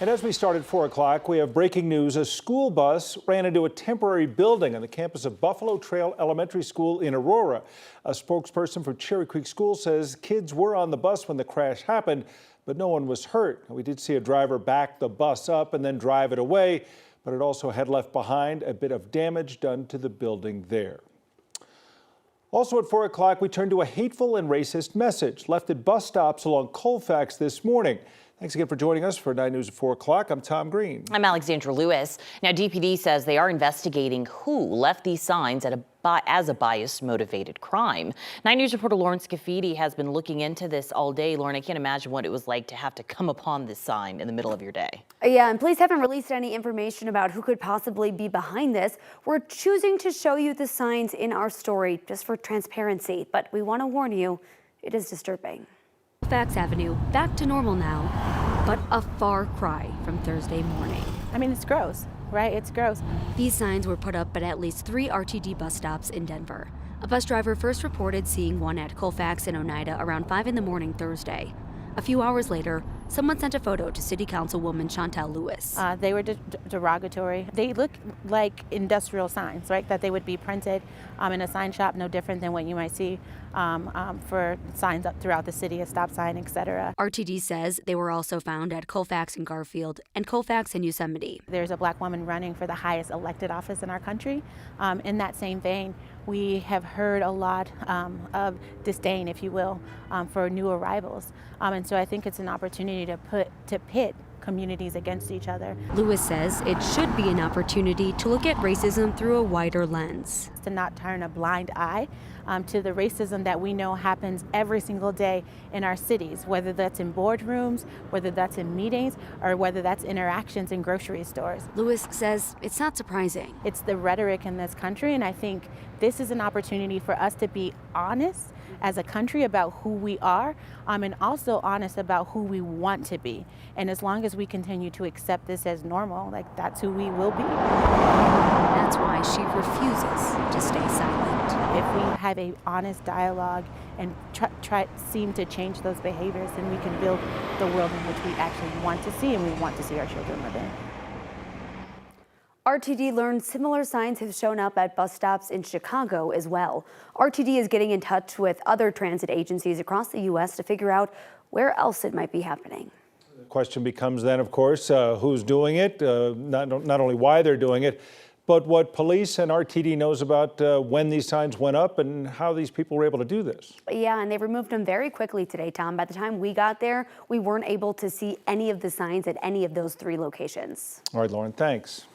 And as we start at 4 o'clock, we have breaking news. A school bus ran into a temporary building on the campus of Buffalo Trail Elementary School in Aurora. A spokesperson for Cherry Creek School says kids were on the bus when the crash happened, but no one was hurt. We did see a driver back the bus up and then drive it away, but it also had left behind a bit of damage done to the building there. Also at 4 o'clock, we turn to a hateful and racist message left at bus stops along Colfax this morning. Thanks again for joining us for 9 News at 4 o'clock. I'm Tom Green. I'm Alexandra Lewis. Now, DPD says they are investigating who left these signs as a bias-motivated crime. 9 News reporter Lauren Scafidi has been looking into this all day. Lauren, I can't imagine what it was like to have to come upon this sign in the middle of your day. Yeah, and police haven't released any information about who could possibly be behind this. We're choosing to show you the signs in our story just for transparency, but we want to warn you, it is disturbing. Fax Avenue, back to normal now, but a far cry from Thursday morning. I mean, it's gross, right? It's gross. These signs were put up at least 3 RTD bus stops in Denver. A bus driver first reported seeing one at Colfax and Oneida around 5 in the morning Thursday. A few hours later, someone sent a photo to City Councilwoman Chantel Lewis. They were derogatory. They look like industrial signs, right? That they would be printed in a sign shop, no different than what you might see for signs up throughout the city, a stop sign, etc. RTD says they were also found at Colfax and Garfield and Colfax and Yosemite. There's a black woman running for the highest elected office in our country. In that same vein, we have heard a lot of disdain, if you will, for new arrivals. And so I think it's an opportunity to pit communities against each other. Lewis says it should be an opportunity to look at racism through a wider lens. To not turn a blind eye to the racism that we know happens every single day in our cities, whether that's in boardrooms, whether that's in meetings, or whether that's interactions in grocery stores. Lewis says it's not surprising. It's the rhetoric in this country, and I think this is an opportunity for us to be honest as a country about who we are, and also honest about who we want to be. And as long as we continue to accept this as normal, like that's who we will be. That's why she refuses to stay silent. If we have an honest dialogue and seem to change those behaviors, then we can build the world in which we actually want to see and we want to see our children live in. RTD learned similar signs have shown up at bus stops in Chicago as well. RTD is getting in touch with other transit agencies across the U.S. to figure out where else it might be happening. The question becomes then, of course, who's doing it, not only why they're doing it, but what police and RTD knows about when these signs went up and how these people were able to do this. Yeah, and they removed them very quickly today, Tom. By the time we got there, we weren't able to see any of the signs at any of those 3 locations. All right, Lauren, thanks.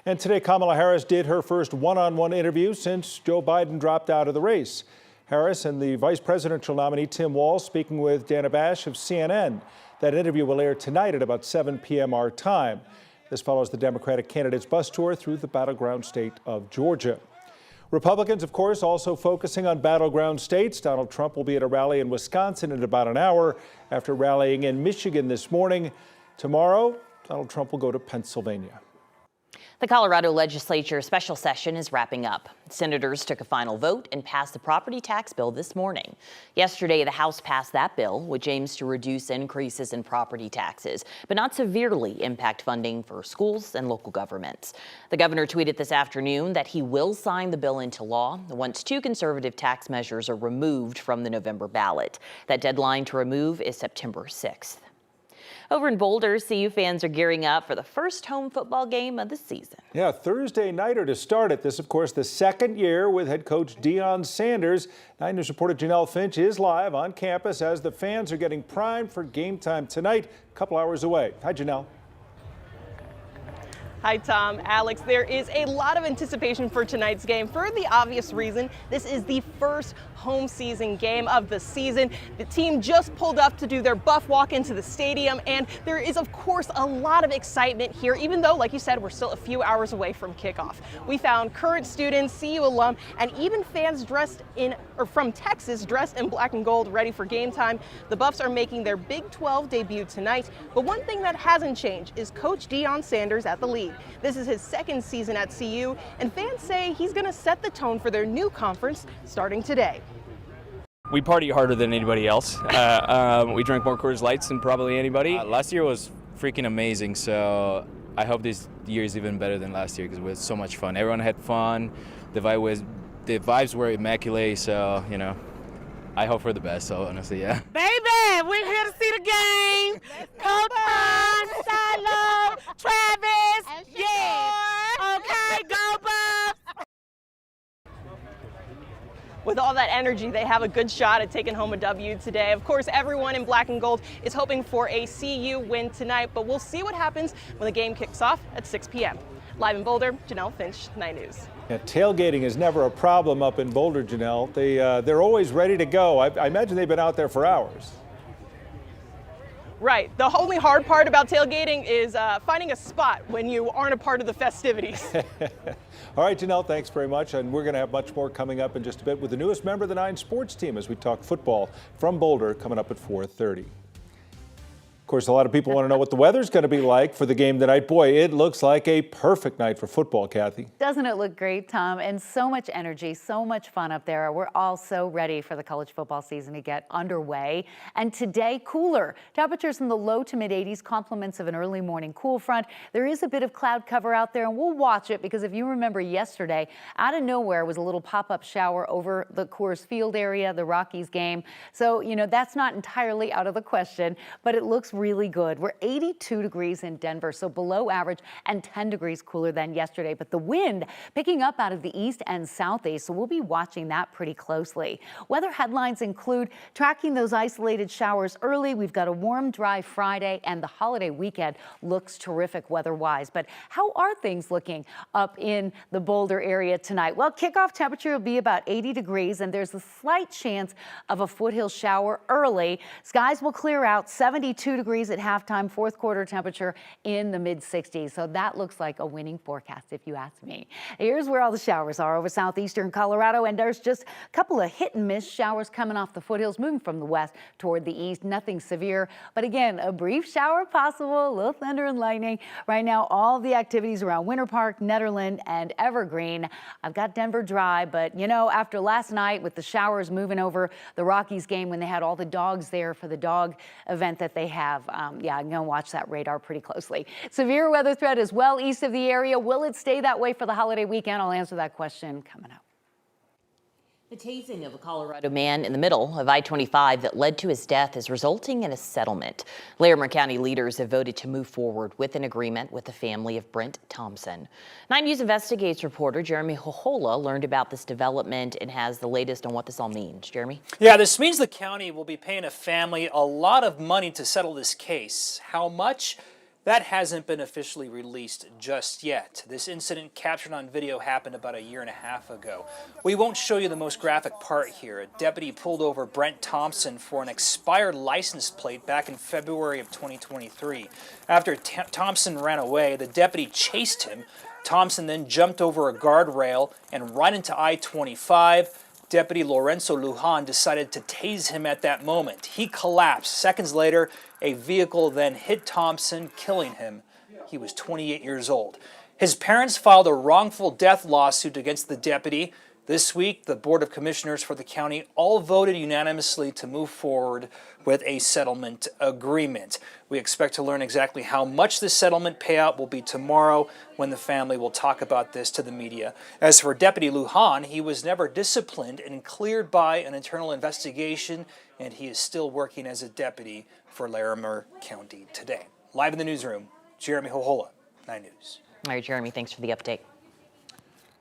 And today, Kamala Harris did her first one-on-one interview since Joe Biden dropped out of the race. Harris and the vice presidential nominee, Tim Walz, speaking with Dana Bash of CNN. That interview will air tonight at about 7 p.m. our time. This follows the Democratic candidate's bus tour through the battleground state of Georgia. Republicans, of course, also focusing on battleground states. Donald Trump will be at a rally in Wisconsin in about an hour after rallying in Michigan this morning. Tomorrow, Donald Trump will go to Pennsylvania. The Colorado legislature special session is wrapping up. Senators took a final vote and passed the property tax bill this morning. Yesterday, the House passed that bill, which aims to reduce increases in property taxes, but not severely impact funding for schools and local governments. The governor tweeted this afternoon that he will sign the bill into law once 2 conservative tax measures are removed from the November ballot. That deadline to remove is September 6th. Over in Boulder, CU fans are gearing up for the first home football game of the season. Yeah, Thursday nighter to start it. This, of course, the second year with head coach Deion Sanders. 9 News reporter Janelle Finch is live on campus as the fans are getting primed for game time tonight, a couple hours away. Hi, Janelle. Hi, Tom. Alex, there is a lot of anticipation for tonight's game for the obvious reason. This is the first home season game of the season. The team just pulled up to do their buff walk into the stadium, and there is, of course, a lot of excitement here, even though, like you said, we're still a few hours away from kickoff. We found current students, CU alum, and even fans from Texas dressed in black and gold, ready for game time. The Buffs are making their Big 12 debut tonight, but one thing that hasn't changed is Coach Deion Sanders at the lead. This is his second season at CU, and fans say he's going to set the tone for their new conference starting today. We party harder than anybody else. We drink more Coors Lights than probably anybody. Last year was freaking amazing. So I hope this year is even better than last year because it was so much fun. Everyone had fun. The vibes were immaculate. So, you know, I hope for the best. So honestly, yeah. Baby, we're here to see the game. Coach Bond, Shiloh, Travis, yeah. Okay, go Bucks. With all that energy, they have a good shot at taking home a W today. Of course, everyone in black and gold is hoping for a CU win tonight, but we'll see what happens when the game kicks off at 6 p.m. Live in Boulder, Janelle Finch, 9 News. Yeah, tailgating is never a problem up in Boulder, Janelle. They're always ready to go. I imagine they've been out there for hours. Right. The only hard part about tailgating is finding a spot when you aren't a part of the festivities. All right, Janelle, thanks very much. And we're going to have much more coming up in just a bit with the newest member of the 9 sports team as we talk football from Boulder coming up at 4:30. Of course, a lot of people want to know what the weather's going to be like for the game tonight. Boy, it looks like a perfect night for football, Kathy. Doesn't it look great, Tom? And so much energy, so much fun up there. We're all so ready for the college football season to get underway. And today, cooler. Temperatures in the low to mid 80s, compliments of an early morning cool front. There is a bit of cloud cover out there, and we'll watch it because if you remember yesterday, out of nowhere was a little pop-up shower over the Coors Field area, the Rockies game. So, you know, that's not entirely out of the question, but it looks really good. We're 82 degrees in Denver, so below average and 10 degrees cooler than yesterday. But the wind picking up out of the east and southeast, so we'll be watching that pretty closely. Weather headlines include tracking those isolated showers early. We've got a warm, dry Friday, and the holiday weekend looks terrific weather-wise. But how are things looking up in the Boulder area tonight? Well, kickoff temperature will be about 80 degrees, and there's a slight chance of a foothill shower early. Skies will clear out, 72 degrees at halftime, fourth quarter temperature in the mid 60s. So that looks like a winning forecast if you ask me. Here's where all the showers are over southeastern Colorado, and there's just a couple of hit and miss showers coming off the foothills, moving from the west toward the east. Nothing severe, but again, a brief shower possible, a little thunder and lightning. Right now, all the activities around Winter Park, Netherland, and Evergreen. I've got Denver dry, but you know, after last night with the showers moving over the Rockies game when they had all the dogs there for the dog event that they have, yeah, I'm going to watch that radar pretty closely. Severe weather threat as well east of the area. Will it stay that way for the holiday weekend? I'll answer that question coming up. The tasing of a Colorado man in the middle of I-25 that led to his death is resulting in a settlement. Larimer County leaders have voted to move forward with an agreement with the family of Brent Thompson. 9 News Investigates reporter Jeremy Hohola learned about this development and has the latest on what this all means. Jeremy? Yeah, this means the county will be paying a family a lot of money to settle this case. How much? That hasn't been officially released just yet. This incident captured on video happened about a year and a half ago. We won't show you the most graphic part here. A deputy pulled over Brent Thompson for an expired license plate back in February of 2023. After Thompson ran away, the deputy chased him. Thompson then jumped over a guardrail and right into I-25. Deputy Lorenzo Lujan decided to tase him at that moment. He collapsed. Seconds later, a vehicle then hit Thompson, killing him. He was 28 years old. His parents filed a wrongful death lawsuit against the deputy. This week, the Board of Commissioners for the county all voted unanimously to move forward with a settlement agreement. We expect to learn exactly how much the settlement payout will be tomorrow when the family will talk about this to the media. As for Deputy Lujan, he was never disciplined and cleared by an internal investigation, and he is still working as a deputy for Larimer County today. Live in the newsroom, Jeremy Hohola, 9 News. All right, Jeremy, thanks for the update.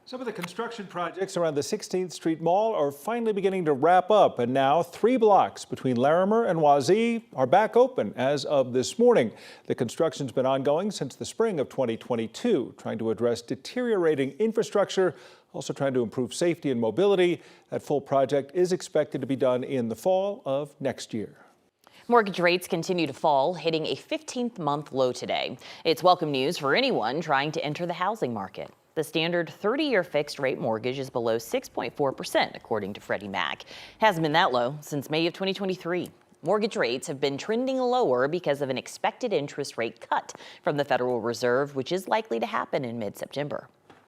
Some of the construction projects around the 16th Street Mall are finally beginning to wrap up, and now 3 blocks between Larimer and Wazee are back open as of this morning. The construction's been ongoing since the spring of 2022, trying to address deteriorating infrastructure, also trying to improve safety and mobility. That full project is expected to be done in the fall of next year. Mortgage rates continue to fall, hitting a 15th-month low today. It's welcome news for anyone trying to enter the housing market. The standard 30-year fixed-rate mortgage is below 6.4%, according to Freddie Mac. It hasn't been that low since May of 2023. Mortgage rates have been trending lower because of an expected interest rate cut from the Federal Reserve, which is likely to happen in mid-September.